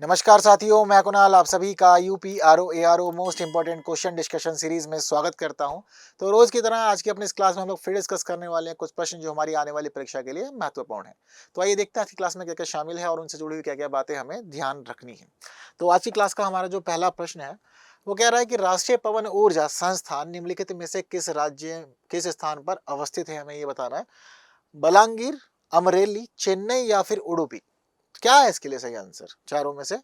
नमस्कार साथियों, मैं कुणाल आप सभी का UP RO ARO most important question discussion series में स्वागत करता हूं। तो रोज की तरह आज की अपनी इस क्लास में हम लोग फिर डिस्कस करने वाले हैं कुछ प्रश्न जो हमारी आने वाली परीक्षा के लिए महत्वपूर्ण है। तो आइए देखते हैं आज की क्लास में क्या क्या शामिल है और उनसे जुड़ी हुई क्या क्या बातें हमें ध्यान रखनी है। तो आज की क्लास का हमारा जो पहला प्रश्न है वो कह रहा है कि राष्ट्रीय पवन ऊर्जा संस्थान निम्नलिखित में से किस राज्य किस स्थान पर अवस्थित है, हमें ये बताना है। बलांगीर, अमरेली, चेन्नई या फिर उडुपी। क्या है इसके लिए सही आंसर चारों में से?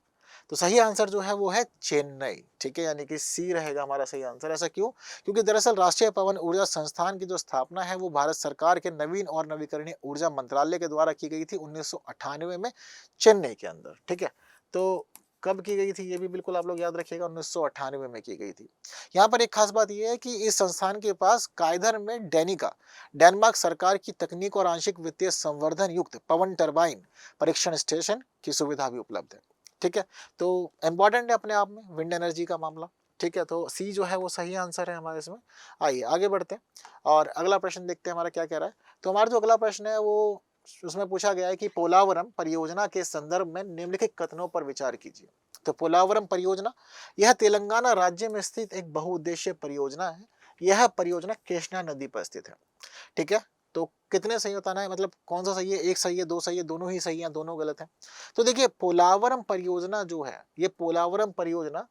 तो सही आंसर जो है वो है चेन्नई। ठीक है, यानी कि सी रहेगा हमारा सही आंसर। ऐसा क्यों? क्योंकि दरअसल राष्ट्रीय पवन ऊर्जा संस्थान की जो स्थापना है वो भारत सरकार के नवीन और नवीकरणीय ऊर्जा मंत्रालय के द्वारा की गई थी 1998 में चेन्नई के अंदर। ठीक है, तो कब की गई थी ये भी बिल्कुल आप लोग याद रखिएगा, 1998 में की गई थी। यहाँ पर एक खास बात यह है कि इस संस्थान के पास कायधर में डेनिका डेनमार्क सरकार की तकनीक और आंशिक वित्तीय संवर्धन युक्त पवन टरबाइन परीक्षण स्टेशन की सुविधा भी उपलब्ध है। ठीक है, तो इंपॉर्टेंट है अपने आप में विंड एनर्जी का मामला। ठीक है, तो सी जो है वो सही आंसर है हमारे इसमें। आइए आगे बढ़ते हैं और अगला प्रश्न देखते हैं हमारा क्या कह रहा है। तो हमारा जो अगला प्रश्न है वो उसमें पूछा गया है कि पोलावरम परियोजना के संदर्भ में निम्नलिखित कथनों पर विचार कीजिए। तो पोलावरम परियोजना यह तेलंगाना राज्य में स्थित एक बहुउद्देशीय परियोजना है। यह परियोजना कृष्णा नदी पर स्थित है। ठीक है, तो कितने सही बताना है, मतलब कौन सा सही है, एक सही है, दो सही है, दोनों ही सही है, दोनों गलत है। तो देखिए पोलावरम परियोजना जो है, ये पोलावरम परियोजना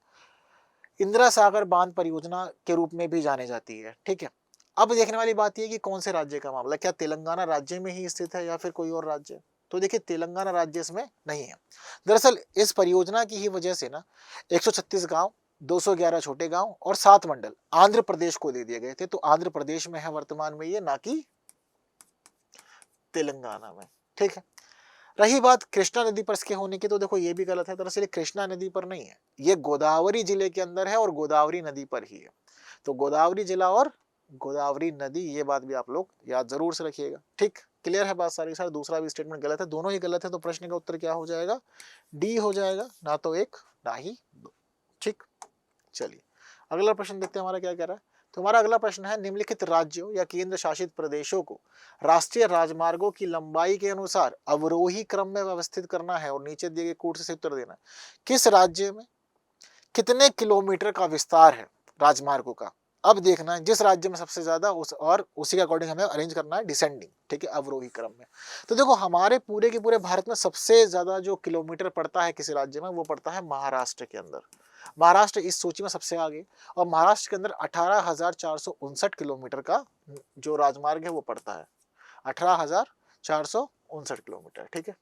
इंदिरा सागर बांध परियोजना के रूप में भी जानी जाती है। ठीक है, अब देखने वाली बात यह कि कौन से राज्य का मामला, क्या तेलंगाना राज्य में ही स्थित है या फिर कोई और राज्य? तो देखिए तेलंगाना राज्य इसमें नहीं है। दरअसल इस परियोजना की ही वजह से ना 136 गांव, 211 छोटे गांव और 7 मंडल आंध्र प्रदेश को दे दिए गए थे। तो आंध्र प्रदेश में है वर्तमान में ये, ना कि तेलंगाना में। ठीक है, रही बात कृष्णा नदी पर इसके होने की, तो देखो ये भी गलत है। दरअसल ये कृष्णा नदी पर नहीं है, ये गोदावरी जिले के अंदर है और गोदावरी नदी पर ही है। तो गोदावरी जिला और गोदावरी नदी, ये बात भी आप लोग याद जरूर से रखिएगा। ठीक, क्लियर है बात सारी सर? दूसरा भी स्टेटमेंट गलत है, दोनों ही गलत है। तो प्रश्न का उत्तर क्या हो जाएगा? डी हो जाएगा, ना तो एक ना ही दो। ठीक, चलिए अगला प्रश्न देखते हैं हमारा क्या कह रहा है। तो हमारा अगला प्रश्न है निम्नलिखित राज्यों या केंद्र शासित प्रदेशों को राष्ट्रीय राजमार्गों की लंबाई के अनुसार अवरोही क्रम में व्यवस्थित करना है और नीचे दिए गए कोड से उत्तर देना है। किस राज्य में कितने किलोमीटर का विस्तार है राजमार्गों का? अब देखना है जिस राज्य में सबसे ज्यादा उस और उसी के अकॉर्डिंग हमें अरेंज करना है डिसेंडिंग। ठीक है, अवरोही क्रम में। तो देखो हमारे पूरे के पूरे भारत में सबसे ज्यादा जो किलोमीटर पड़ता है किसी राज्य में, वो पड़ता है महाराष्ट्र के अंदर। महाराष्ट्र इस सूची में सबसे आगे, और महाराष्ट्र के अंदर 18,459 किलोमीटर का जो राजमार्ग है वो पड़ता है, 18,459 किलोमीटर। ठीक है,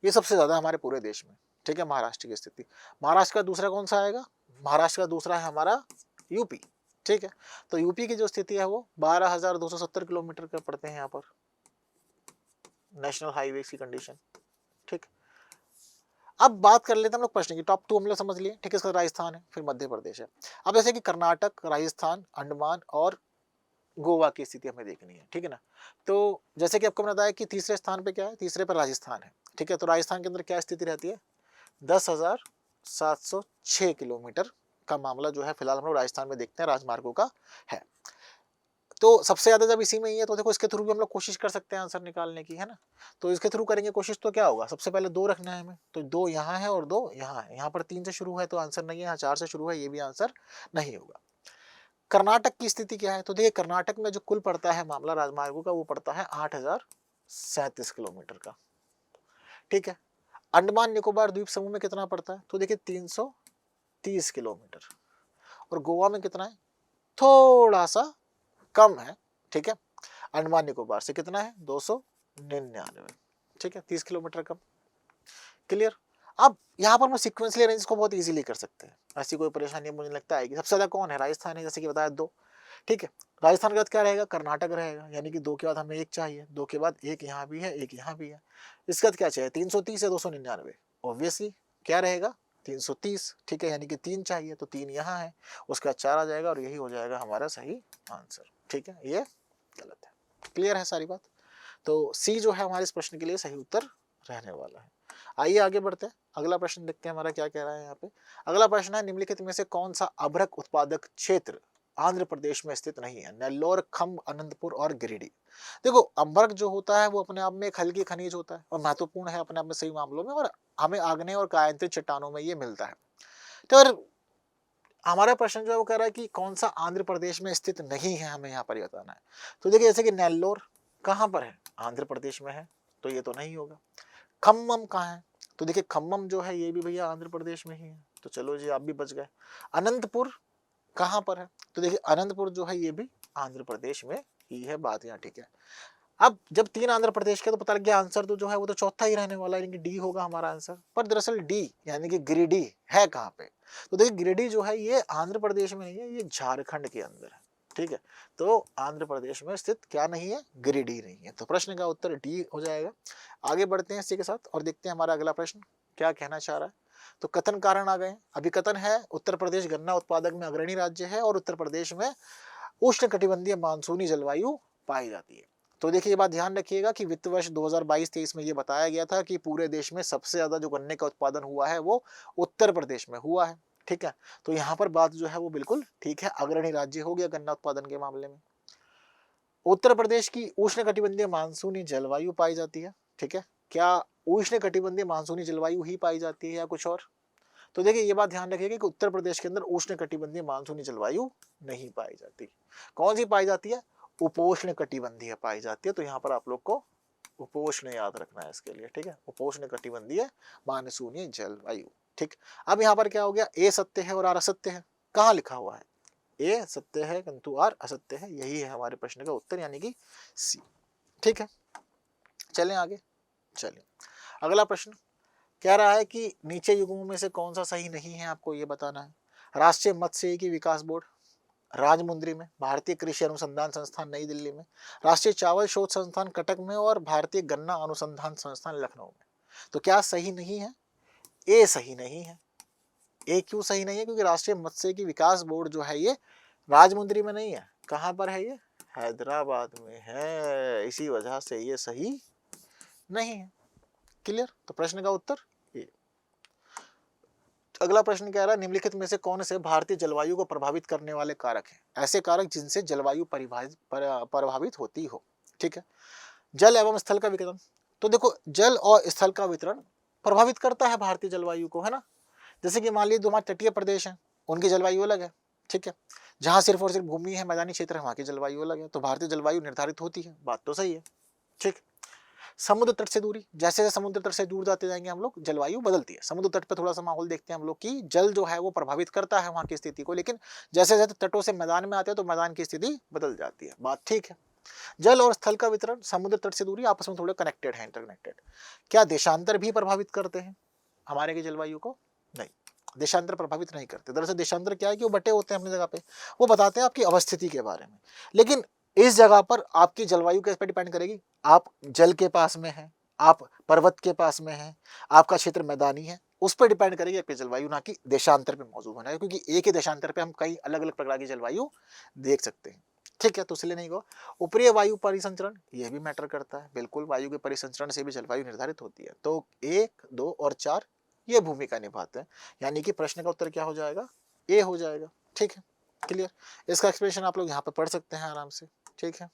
ये सबसे ज्यादा हमारे पूरे देश में। ठीक है, महाराष्ट्र की स्थिति। महाराष्ट्र का दूसरा कौन सा आएगा? महाराष्ट्र का दूसरा है हमारा यूपी। ठीक है, तो यूपी की जो स्थिति है वो 12,270 किलोमीटर का पड़ते हैं यहाँ पर नेशनल हाईवे की कंडीशन। ठीक, अब बात कर लेते हैं हम लोग प्रश्न की। टॉप 2 हम लोग समझ लिए। ठीक है, इसका राजस्थान है, फिर मध्य प्रदेश है। अब जैसे कि कर्नाटक, राजस्थान, अंडमान और गोवा की स्थिति हमें देखनी है। ठीक है ना, तो जैसे कि आपको बताया कि तीसरे स्थान पे क्या है, तीसरे पर राजस्थान है। ठीक है, तो राजस्थान के अंदर क्या स्थिति रहती है? 10,706 किलोमीटर का मामला जो है फिलहाल हम लोग राजस्थान में देखते हैं राजमार्गों का है। तो सबसे ज्यादा जब इसी में ही है तो देखो इसके थ्रू भी हम लोग कोशिश कर सकते हैं आंसर निकालने की, है ना। तो इसके थ्रू करेंगे कोशिश, तो क्या होगा, सबसे पहले 2 रखना है हमें। तो 2 यहाँ है और 2 यहाँ है। यहाँ पर 3 से शुरू है तो आंसर नहीं है, यहाँ 4 से शुरू है, ये भी आंसर नहीं होगा। कर्नाटक की स्थिति क्या है? तो देखिए कर्नाटक में जो कुल पड़ता है मामला राजमार्गों का वो पड़ता है 8,037 किलोमीटर का। ठीक है, अंडमान निकोबार द्वीप समूह में कितना पड़ता है? तो देखिए 330 किलोमीटर। और गोवा में कितना है? थोड़ा सा कम है। ठीक है, अंडमान निकोबार से कितना है? 299। ठीक है, 30 किलोमीटर कम। क्लियर? अब यहाँ पर हम सिक्वेंसली अरेंज को बहुत इजीली कर सकते हैं, ऐसी कोई परेशानी मुझे लगता है कि सबसे ज्यादा कौन है? राजस्थान है, जैसे कि बताया 2। ठीक है, राजस्थान के बाद क्या रहेगा? कर्नाटक रहेगा, यानी कि 2 के बाद हमें 1 चाहिए, 2 के बाद 1 यहाँ भी है, 1 यहाँ भी है। इसके बाद क्या चाहिए? 330 या 299? ऑब्वियसली क्या रहेगा? 330। ठीक है, यानी कि 3 चाहिए, तो 3 यहाँ है, उसके बाद 4 आ जाएगा और यही हो जाएगा हमारा सही आंसर। ठीक है, ये गलत है। क्लियर है सारी बात? तो सी जो है हमारे इस प्रश्न के लिए सही उत्तर रहने वाला है। आइए आगे बढ़ते हैं, अगला प्रश्न देखते हैं हमारा क्या कह रहा है यहाँ पे। अगला प्रश्न है निम्नलिखित में से कौन सा अभ्रक उत्पादक क्षेत्र आंध्र प्रदेश में स्थित नहीं है। नेल्लोर, खम्ब, अनंतपुर और गिरिडीह। देखो अम्बर्ग जो होता है वो अपने आप में एक हल्की खनिज होता है और महत्वपूर्ण है अपने आप में सही मामलों में, और हमें आग्नेय और कायांतित चट्टानों में ये मिलता है। तो अगर हमारा प्रश्न जो है वो कह रहा है कि कौन सा आंध्र प्रदेश में स्थित नहीं है, हमें यहाँ पर ये बताना है। तो देखिए जैसे कि नेल्लोर कहाँ पर है, आंध्र प्रदेश में है, तो ये तो नहीं होगा। खम्मम कहाँ है, तो देखिए खम्मम जो है ये भी भैया आंध्र प्रदेश में ही है, तो चलो जी आप भी बच गए। अनंतपुर कहाँ पर है, तो देखिए अनंतपुर जो है ये भी आंध्र प्रदेश में ही है, बात यहाँ ठीक है। अब जब 3 आंध्र प्रदेश के तो पता लग गया आंसर तो जो है वो तो चौथा ही रहने वाला है, यानी कि डी होगा हमारा आंसर। पर दरअसल डी यानी कि गिरिडीह है कहाँ पे, तो देखिए गिरिडीह जो है ये आंध्र प्रदेश में नहीं है, ये झारखंड के अंदर है, ठीक है। तो आंध्र प्रदेश में स्थित क्या नहीं है, गिरिडीह नहीं है, तो प्रश्न का उत्तर डी हो जाएगा। आगे बढ़ते हैं इसी के साथ और देखते हैं हमारा अगला प्रश्न क्या कहना चाह रहा है। तो कथन कारण आ गए। अभी कथन है उत्तर प्रदेश गन्ना उत्पादक में अग्रणी राज्य है और उत्तर प्रदेश में उष्णकटिबंधीय मानसूनी जलवायु पाई जाती है। तो देखिए ये बात ध्यान रखिएगा कि वित्त वर्ष 2022-23 में ये बताया गया था कि पूरे देश में सबसे ज्यादा जो गन्ने का उत्पादन हुआ है वो उत्तर प्रदेश में हुआ है, ठीक है। तो यहाँ पर बात जो है वो बिल्कुल ठीक है, अग्रणी राज्य हो गया गन्ना उत्पादन के मामले में। उत्तर प्रदेश की उष्णकटिबंधीय मानसूनी जलवायु पाई जाती है, ठीक है। क्या उष्णकटिबंधीय मानसूनी जलवायु ही पाई जाती है या कुछ और, तो देखिए ये बात ध्यान रखिएगा कि उत्तर प्रदेश के अंदर उष्णकटिबंधीय मानसूनी जलवायु नहीं पाई जाती। कौन सी पाई जाती है, उपोष्ण कटिबंधीय पाई जाती है। तो यहाँ पर आप लोग को उपोष्ण याद रखना है इसके लिए, ठीक है, उपोष्ण कटिबंधीय मानसूनी जलवायु, ठीक। अब यहाँ पर क्या हो गया, ए सत्य है और आर असत्य है, कहाँ लिखा हुआ है, ए सत्य है किंतु आर असत्य है, यही है हमारे प्रश्न का उत्तर यानी कि सी, ठीक है। चलें आगे, चलिए अगला प्रश्न कह रहा है कि नीचे युग्मों में से कौन सा सही नहीं है, आपको ये बताना है। राष्ट्रीय मत्स्यिकी विकास बोर्ड राजमुंद्री में, भारतीय कृषि अनुसंधान संस्थान नई दिल्ली में, राष्ट्रीय चावल शोध संस्थान कटक में और भारतीय गन्ना अनुसंधान संस्थान लखनऊ में। तो क्या सही नहीं है, ए सही नहीं है। ए क्यों सही नहीं है, क्योंकि राष्ट्रीय मत्स्यिकी विकास बोर्ड जो है ये राजमुंद्री में नहीं है, कहाँ पर है, ये हैदराबाद में है, इसी वजह से ये सही नहीं है। क्लियर, तो प्रश्न का उत्तर ए। अगला प्रश्न कह रहा है निम्नलिखित में से कौन से भारतीय जलवायु को प्रभावित करने वाले कारक हैं, ऐसे कारक जिनसे जलवायु प्रभावित होती हो, ठीक है। जल एवं स्थल का वितरण, तो देखो जल और स्थल का वितरण प्रभावित करता है भारतीय जलवायु को, है ना। जैसे कि मान लीजिए हमारे तटीय प्रदेश हैं, उनकी जलवायु अलग है, ठीक है। जहां सिर्फ और सिर्फ भूमि है, मैदानी क्षेत्र है, वहां की जलवायु अलग है, तो भारतीय जलवायु निर्धारित होती है, बात तो सही है, ठीक। समुद्र तट से दूरी, जैसे जैसे समुद्र तट से दूर जाते जाएंगे हम लोग जलवायु बदलती है। समुद्र तट पे थोड़ा सा माहौल देखते हैं हम लोग कि जल जो है वो प्रभावित करता है वहां की स्थिति को, लेकिन जैसे जैसे तटों से मैदान में आते हैं तो मैदान की स्थिति बदल जाती है, बात ठीक है। जल और स्थल का वितरण, समुद्र तट से दूरी आपस में थोड़े कनेक्टेड है, इंटरकनेक्टेड। क्या देशांतर भी प्रभावित करते हैं हमारे की जलवायु को, नहीं, देशांतर प्रभावित नहीं करते। दरअसल देशांतर क्या है कि वो बटे होते हैं अपनी जगह पे, वो बताते हैं आपकी अवस्थिति के बारे में, लेकिन इस जगह पर आपकी जलवायु किस पे डिपेंड करेगी, आप जल के पास में हैं, आप पर्वत के पास में हैं, आपका क्षेत्र मैदानी है, उस पर डिपेंड करेगी आपकी जलवायु, ना कि देशांतर पे मौजूद होना है, क्योंकि एक ही देशांतर पे हम कई अलग अलग प्रकार की जलवायु देख सकते हैं, ठीक है। तो इसलिए नहीं को ऊपरी वायु परिसंचरण ये भी मैटर करता है, बिल्कुल वायु के परिसंचरण से भी जलवायु निर्धारित होती है। तो 1, 2 और 4 ये भूमिका निभाते हैं, यानी कि प्रश्न का उत्तर क्या हो जाएगा, ए हो जाएगा, ठीक है। क्लियर, इसका एक्सप्लेनेशन आप लोग यहाँ पे पढ़ सकते हैं आराम से, ठीक है।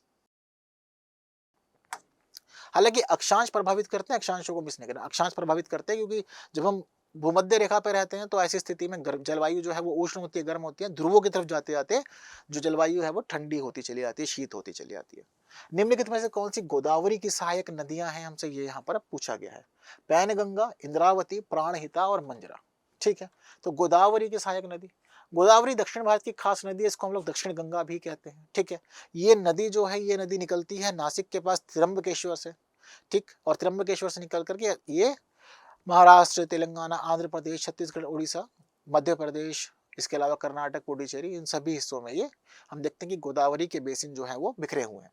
हालांकि अक्षांश प्रभावित करते हैं, अक्षांशों को मिस नहीं करना, अक्षांश प्रभावित करते हैं, क्योंकि जब हम भूमध्य रेखा पे रहते हैं तो ऐसी स्थिति में जलवायु जो है वो उष्ण होती है, गर्म होती है, ध्रुवों की तरफ जाते जाते जो जलवायु है वो ठंडी होती चली जाती है, शीत होती चली जाती है। निम्नलिखित में से कौन सी गोदावरी की सहायक नदियां हैं, हमसे ये यहाँ पर पूछा गया है। पैनगंगा, इंद्रावती, प्राणहिता और मंजरा, ठीक है। तो गोदावरी की सहायक नदी, गोदावरी दक्षिण भारत की खास नदी है, इसको हम लोग दक्षिण गंगा भी कहते हैं, ठीक है। ये नदी जो है ये नदी निकलती है नासिक के पास त्र्यंबकेश्वर से, ठीक, और त्र्यंबकेश्वर से निकल करके ये महाराष्ट्र, तेलंगाना, आंध्र प्रदेश, छत्तीसगढ़, उड़ीसा, मध्य प्रदेश, इसके अलावा कर्नाटक, पुडुचेरी, इन सभी हिस्सों में ये हम देखते हैं कि गोदावरी के बेसिन जो है वो बिखरे हुए हैं।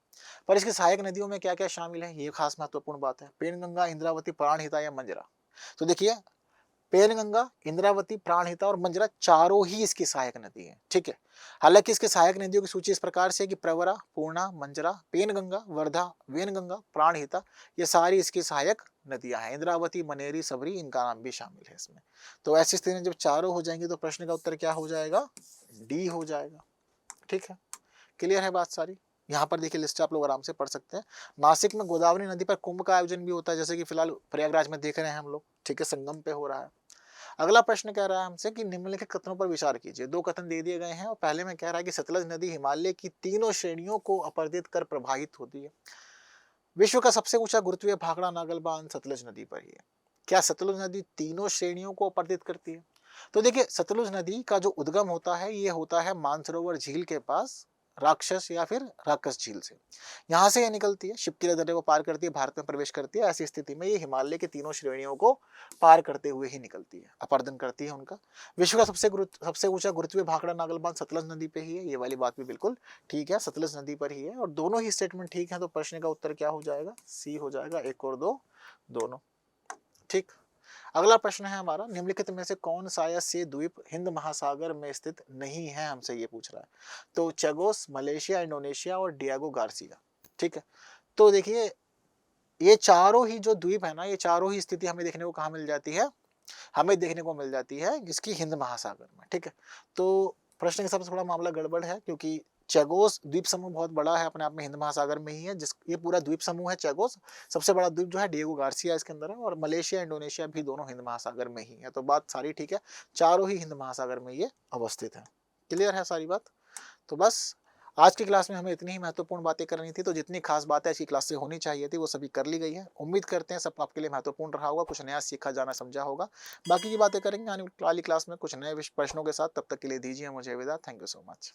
पर इसकी सहायक नदियों में क्या क्या शामिल है, ये खास महत्वपूर्ण बात है। पेनगंगा, इंद्रावती, प्राणहिता या मंजरा। तो देखिए पेनगंगा, इंद्रावती, प्राणहिता और मंजरा चारों ही इसकी सहायक नदी है, ठीक है। हालांकि इसके सहायक नदियों की सूची इस प्रकार से कि प्रवरा, पूर्णा, मंजरा, पेनगंगा, वर्धा, वेनगंगा, प्राणहिता, ये सारी इसकी सहायक नदियां हैं। इंद्रावती, मनेरी, सबरी, इनका नाम भी शामिल है इसमें। तो ऐसी स्थिति में जब चारों हो जाएंगे तो प्रश्न का उत्तर क्या हो जाएगा, डी हो जाएगा, ठीक है, क्लियर है बात सारी। यहाँ पर देखिए लिस्ट आप लोग आराम से पढ़ सकते हैं। नासिक में गोदावरी नदी पर कुंभ का आयोजन भी होता है, जैसे कि फिलहाल प्रयागराज में देख रहे हैं हम लोग, ठीक है, संगम पे हो रहा है। अगला प्रश्न कह रहा है हमसे कि निम्नलिखित कथनों पर विचार कीजिए। 2 कथन दे दिए गए हैं और पहले में कह रहा है कि सतलज नदी हिमालय की तीनों श्रेणियों को अपरदित कर प्रवाहित होती है। विश्व का सबसे ऊंचा गुरुत्वीय भाखड़ा नागल बांध सतलज नदी पर ही है। क्या सतलुज नदी तीनों श्रेणियों को अपरदित करती है? तो देखिए सतलुज नदी का जो उद्गम होता है ये होता है मानसरोवर झील के पास, राक्षस या फिर राक्षस झील से। यहाँ से ये निकलती है, शिवकिला दर्रे को पार करती है, भारत में प्रवेश करती है। ऐसी स्थिति में ये हिमालय की तीनों श्रेणियों को पार करते हुए ही निकलती है, अपरदन करती है उनका। विश्व का सबसे ऊंचा गुरुत्वीय भाखड़ा नागल बांध सतलज नदी पे ही है, ये वाली बात भी बिल्कुल ठीक है, सतलज नदी पर ही है। और दोनों ही स्टेटमेंट ठीक है, तो प्रश्न का उत्तर क्या हो जाएगा? सी हो जाएगा, 1 और 2 दोनों। ठीक। अगला प्रश्न है हमारा, निम्नलिखित में से कौन सा ऐसे द्वीप हिंद महासागर में स्थित नहीं है, हमसे ये पूछ रहा है। तो चैगोस, मलेशिया, इंडोनेशिया और डियागो गार्सिया। ठीक है, तो देखिए ये चारों ही जो द्वीप है ना, ये चारों ही स्थिति हमें देखने को कहाँ मिल जाती है? हमें देखने को मिल जाती है जिसकी हिंद महासागर में। ठीक है, तो प्रश्न के हिसाब से थोड़ा मामला गड़बड़ है, क्योंकि चैगोस द्वीप समूह बहुत बड़ा है, अपने आप में हिंद महासागर में ही है, जिस ये पूरा द्वीप समूह है चैगोस। सबसे बड़ा द्वीप जो है डिएगो गार्सिया इसके अंदर है, और मलेशिया, इंडोनेशिया भी दोनों हिंद महासागर में ही है। तो बात सारी ठीक है, चारों ही हिंद महासागर में ये अवस्थित है। क्लियर है सारी बात? तो बस आज की क्लास में हमें इतनी ही महत्वपूर्ण बातें करनी थी, तो जितनी खास बातें आज की क्लास से होनी चाहिए थी वो सभी कर ली गई है। उम्मीद करते हैं सब आपके लिए महत्वपूर्ण रहा होगा, कुछ नया सीखा जाना समझा होगा। बाकी की बातें करेंगे आने वाली क्लास में कुछ नए प्रश्नों के साथ। तब तक के लिए दीजिए मुझे विदा। Thank you so much.